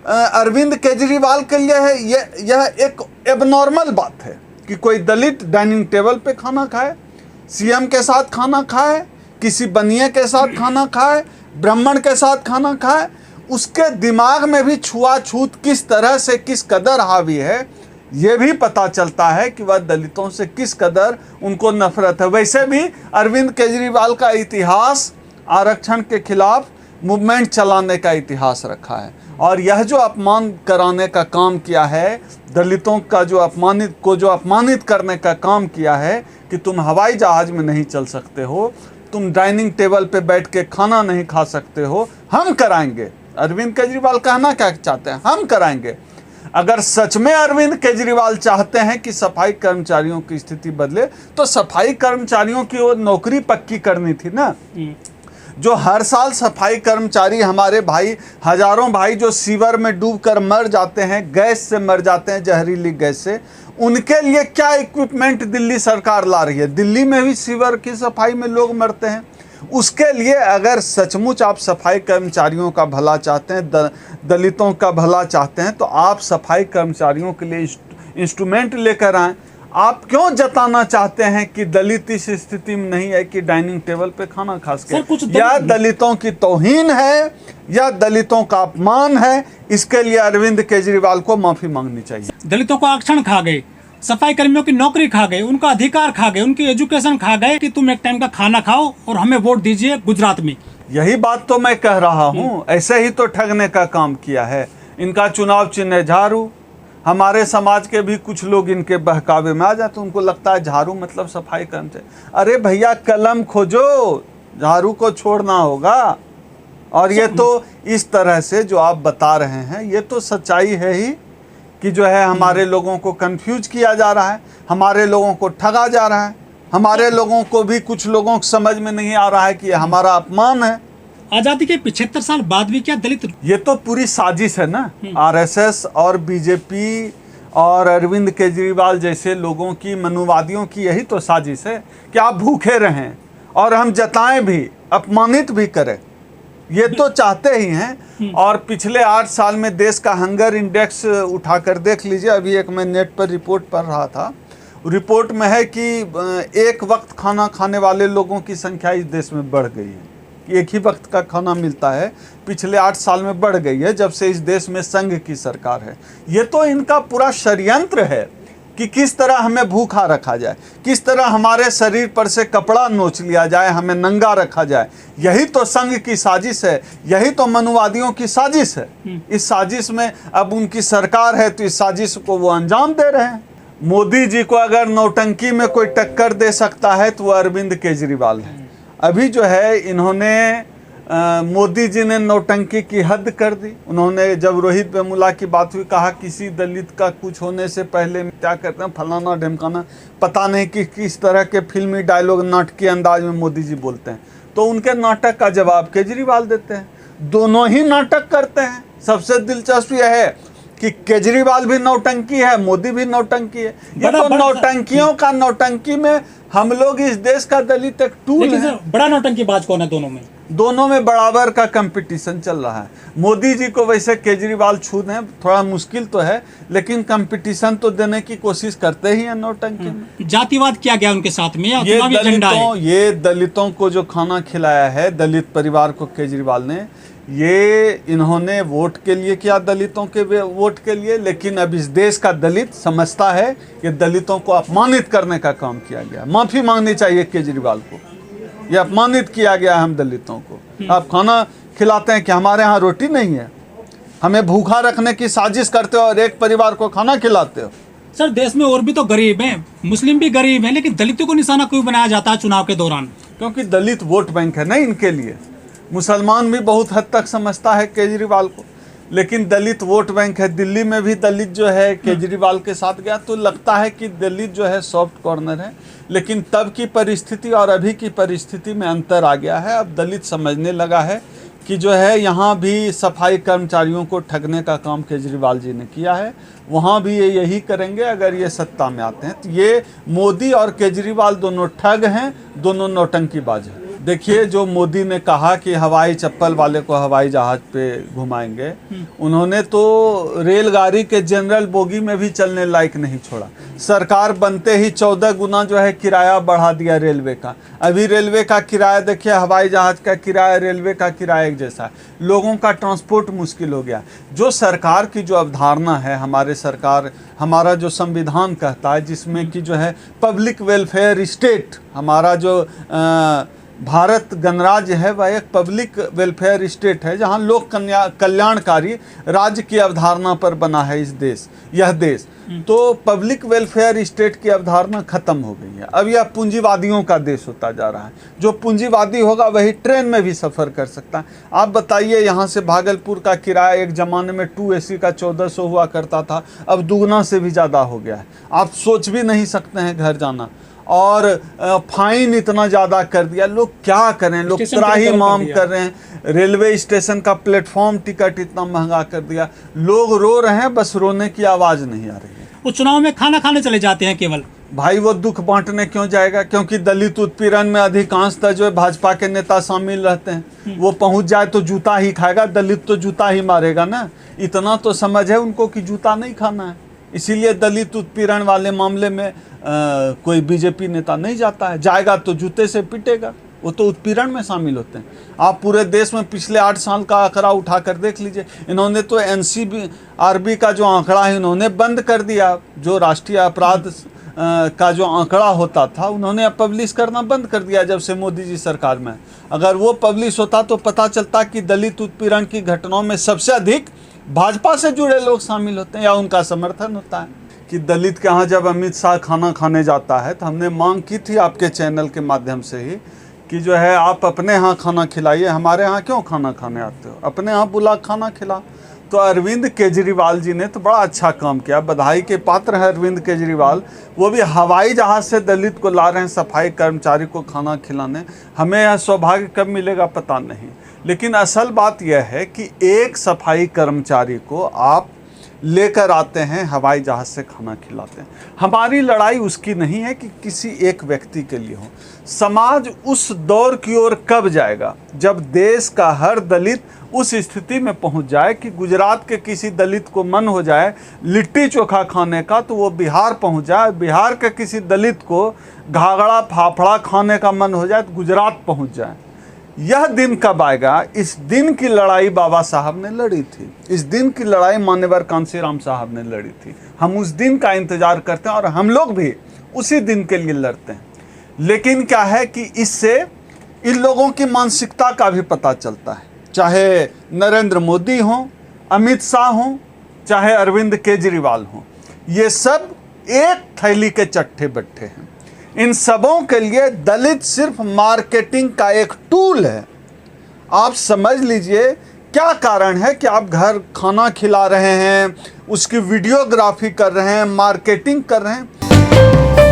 अरविंद केजरीवाल के लिए है यह एक एबनॉर्मल बात है कि कोई दलित डाइनिंग टेबल पे खाना खाए, सीएम के साथ खाना खाए, किसी बनिए के साथ खाना खाए, ब्राह्मण के साथ खाना खाए। उसके दिमाग में भी छुआछूत किस तरह से किस कदर हावी है, ये भी पता चलता है कि वह दलितों से किस कदर उनको नफरत है। वैसे भी अरविंद केजरीवाल का इतिहास आरक्षण के खिलाफ मूवमेंट चलाने का इतिहास रखा है, और यह जो अपमान कराने का काम किया है, दलितों का जो अपमानित करने का काम किया है कि तुम हवाई जहाज में नहीं चल सकते हो, तुम डाइनिंग टेबल पे बैठ के खाना नहीं खा सकते हो, हम कराएंगे। अरविंद केजरीवाल कहना क्या चाहते हैं? हम कराएंगे। अगर सच में अरविंद केजरीवाल चाहते हैं कि सफाई कर्मचारियों की स्थिति बदले, तो सफाई कर्मचारियों की वो नौकरी पक्की करनी थी ना। जो हर साल सफाई कर्मचारी हमारे भाई, हजारों भाई जो सीवर में डूबकर मर जाते हैं, गैस से मर जाते हैं, जहरीली गैस से, उनके लिए क्या इक्विपमेंट दिल्ली सरकार ला रही है? दिल्ली में भी सीवर की सफाई में लोग मरते हैं। उसके लिए अगर सचमुच आप सफाई कर्मचारियों का भला चाहते हैं, दलितों का भला चाहते हैं, तो आप सफाई कर्मचारियों के लिए इंस्ट्रूमेंट लेकर आएँ। आप क्यों जताना चाहते हैं कि दलित इस स्थिति में नहीं है कि डाइनिंग टेबल पे खाना खा सके? या दलितों की तौहीन है या दलितों का अपमान है, इसके लिए अरविंद केजरीवाल को माफी मांगनी चाहिए। दलितों को आरक्षण खा गए, सफाई कर्मियों की नौकरी खा गए, उनका अधिकार खा गए, उनकी एजुकेशन खा गए कि तुम एक टाइम का खाना खाओ और हमें वोट दीजिए गुजरात में। यही बात तो मैं कह रहा हूँ। ऐसे ही तो ठगने का काम किया है। इनका चुनाव चिन्ह है झाड़ू। हमारे समाज के भी कुछ लोग इनके बहकावे में आ जाते, उनको लगता है झाड़ू मतलब सफाई कर्मचारी। अरे भैया कलम खोजो, झाड़ू को छोड़ना होगा। और ये तो इस तरह से जो आप बता रहे हैं, ये तो सच्चाई है ही कि जो है हमारे लोगों को कंफ्यूज किया जा रहा है, हमारे लोगों को ठगा जा रहा है, हमारे लोगों को भी कुछ लोगों को समझ में नहीं आ रहा है कि ये हमारा अपमान है। आजादी के 75 साल बाद भी क्या दलित? ये तो पूरी साजिश है ना। आरएसएस और बीजेपी और अरविंद केजरीवाल जैसे लोगों की, मनुवादियों की यही तो साजिश है कि आप भूखे रहें और हम जताएं भी, अपमानित भी करें। ये तो चाहते ही हैं। और पिछले 8 साल में देश का हंगर इंडेक्स उठाकर देख लीजिए। अभी एक मैं नेट पर रिपोर्ट पढ़ रहा था, रिपोर्ट में है कि एक वक्त खाना खाने वाले लोगों की संख्या इस देश में बढ़ गई है। एक ही वक्त का खाना मिलता है, पिछले 8 साल में बढ़ गई है जब से इस देश में संघ की सरकार है। ये तो इनका पूरा षड्यंत्र है कि किस तरह हमें भूखा रखा जाए, किस तरह हमारे शरीर पर से कपड़ा नोच लिया जाए, हमें नंगा रखा जाए। यही तो संघ की साजिश है, यही तो मनुवादियों की साजिश है। इस साजिश में अब उनकी सरकार है तो इस साजिश को वो अंजाम दे रहे हैं। मोदी जी को अगर नौटंकी में कोई टक्कर दे सकता है तो वो अरविंद केजरीवाल है। अभी जो है इन्होंने मोदी जी ने नौटंकी की हद कर दी। उन्होंने जब रोहित वेमुला की बात हुई, कहा किसी दलित का कुछ होने से पहले क्या करते हैं, फलाना ढिमकाना, पता नहीं कि किस तरह के फिल्मी डायलॉग नाटकीय अंदाज में मोदी जी बोलते हैं। तो उनके नाटक का जवाब केजरीवाल देते हैं। दोनों ही नाटक करते हैं। सबसे दिलचस्प यह है कि केजरीवाल भी नौटंकी है, मोदी भी नौटंकी है। ये तो नौटंकियों का नौटंकी में हम लोग इस देश का दलित एक टूल है। बड़ा नौटंकीबाज कौन है दोनों में? दोनों में बराबर का कंपटीशन चल रहा है। मोदी जी को वैसे केजरीवाल छू दें थोड़ा मुश्किल तो है, लेकिन कंपटीशन तो देने की कोशिश करते ही हैं नौटंकी में। जातिवाद किया गया उनके साथ में, ये दलितों को जो खाना खिलाया है, दलित परिवार को केजरीवाल ने, ये इन्होंने वोट के लिए किया, दलितों के वोट के लिए। लेकिन अब इस देश का दलित समझता है कि दलितों को अपमानित करने का काम किया गया। माफी मांगनी चाहिए केजरीवाल को। ये अपमानित किया गया हम दलितों को। आप खाना खिलाते हैं कि हमारे यहाँ रोटी नहीं है, हमें भूखा रखने की साजिश करते हो और एक परिवार को खाना खिलाते हो। सर देश में और भी तो गरीब हैं, मुस्लिम भी गरीब हैं, लेकिन दलितों को निशाना क्यों बनाया जाता है चुनाव के दौरान? क्योंकि दलित वोट बैंक है ना इनके लिए। मुसलमान भी बहुत हद तक समझता है केजरीवाल को, लेकिन दलित वोट बैंक है। दिल्ली में भी दलित जो है केजरीवाल के साथ गया तो लगता है कि दलित जो है सॉफ्ट कॉर्नर है। लेकिन तब की परिस्थिति और अभी की परिस्थिति में अंतर आ गया है। अब दलित समझने लगा है कि जो है यहाँ भी सफाई कर्मचारियों को ठगने का काम केजरीवाल जी ने किया है, वहाँ भी ये यही करेंगे अगर ये सत्ता में आते हैं। तो ये मोदी और केजरीवाल दोनों ठग हैं, दोनों नौटंकीबाज हैं। देखिए, जो मोदी ने कहा कि हवाई चप्पल वाले को हवाई जहाज पे घुमाएंगे, उन्होंने तो रेलगाड़ी के जनरल बोगी में भी चलने लायक नहीं छोड़ा। सरकार बनते ही 14 गुना जो है किराया बढ़ा दिया रेलवे का। अभी रेलवे का किराया देखिए, हवाई जहाज का किराया रेलवे का किराया एक जैसा है। लोगों का ट्रांसपोर्ट मुश्किल हो गया। जो सरकार की जो अवधारणा है, हमारा जो संविधान कहता है, जिसमें कि जो है पब्लिक वेलफेयर स्टेट, हमारा जो भारत गणराज्य है वह एक पब्लिक वेलफेयर स्टेट है, जहां लोक कल्याणकारी राज्य की अवधारणा पर बना है यह देश। तो पब्लिक वेलफेयर स्टेट की अवधारणा खत्म हो गई है। अब यह पूंजीवादियों का देश होता जा रहा है। जो पूंजीवादी होगा वही ट्रेन में भी सफ़र कर सकता है। आप बताइए, यहाँ से भागलपुर का किराया एक ज़माने में 2 AC का 1400 हुआ करता था, अब दुगना से भी ज़्यादा हो गया है। आप सोच भी नहीं सकते हैं घर जाना। और फाइन इतना ज़्यादा कर दिया, लोग क्या करें, लोग त्राही माम कर रहे हैं। रेलवे स्टेशन का प्लेटफॉर्म टिकट इतना महंगा कर दिया, लोग रो रहे हैं, बस रोने की आवाज़ नहीं आ रही है। वो चुनाव में खाना खाने चले जाते हैं केवल। भाई वो दुख बांटने क्यों जाएगा? क्योंकि दलित उत्पीड़न में अधिकांशतः जो है भाजपा के नेता शामिल रहते हैं। वो पहुंच जाए तो जूता ही खाएगा, दलित तो जूता ही मारेगा ना। इतना तो समझ है उनको कि जूता नहीं खाना है। इसीलिए दलित उत्पीड़न वाले मामले में कोई बीजेपी नेता नहीं जाता है। जाएगा तो जूते से पिटेगा, वो तो उत्पीड़न में शामिल होते हैं। आप पूरे देश में पिछले 8 साल का आंकड़ा उठा कर देख लीजिए। इन्होंने तो NCRB का जो आंकड़ा है इन्होंने बंद कर दिया। जो राष्ट्रीय अपराध का जो आंकड़ा होता था उन्होंने अब पब्लिश करना बंद कर दिया जब से मोदी जी सरकार में। अगर वो पब्लिश होता तो पता चलता कि दलित उत्पीड़न की घटनाओं में सबसे अधिक भाजपा से जुड़े लोग शामिल होते हैं या उनका समर्थन होता है। कि दलित के यहाँ जब अमित शाह खाना खाने जाता है तो हमने मांग की थी आपके चैनल के माध्यम से ही कि जो है आप अपने यहाँ खाना खिलाइए, हमारे यहाँ क्यों खाना खाने आते हो, अपने यहाँ बुला खाना खिला। तो अरविंद केजरीवाल जी ने तो बड़ा अच्छा काम किया, बधाई के पात्र है अरविंद केजरीवाल। वो भी हवाई जहाज़ से दलित को ला रहे हैं सफाई कर्मचारी को खाना खिलाने। हमें यह सौभाग्य कब मिलेगा पता नहीं, लेकिन असल बात यह है कि एक सफाई कर्मचारी को आप लेकर आते हैं, हवाई जहाज़ से खाना खिलाते हैं। हमारी लड़ाई उसकी नहीं है कि किसी एक व्यक्ति के लिए हो। समाज उस दौर की ओर कब जाएगा जब देश का हर दलित उस स्थिति में पहुंच जाए कि गुजरात के किसी दलित को मन हो जाए लिट्टी चोखा खाने का तो वो बिहार पहुंच जाए, बिहार के किसी दलित को घाघरा फाफड़ा खाने का मन हो जाए तो गुजरात पहुंच जाए। यह दिन कब आएगा? इस दिन की लड़ाई बाबा साहब ने लड़ी थी, इस दिन की लड़ाई मान्यवर कांशीराम साहब ने लड़ी थी। हम उस दिन का इंतजार करते हैं और हम लोग भी उसी दिन के लिए लड़ते हैं। लेकिन क्या है कि इससे इन लोगों की मानसिकता का भी पता चलता है। चाहे नरेंद्र मोदी हों, अमित शाह हों, चाहे अरविंद केजरीवाल हों, ये सब एक थैली के चट्टे बट्टे हैं। इन सबों के लिए दलित सिर्फ मार्केटिंग का एक टूल है। आप समझ लीजिए क्या कारण है कि आप घर खाना खिला रहे हैं, उसकी वीडियोग्राफी कर रहे हैं, मार्केटिंग कर रहे हैं।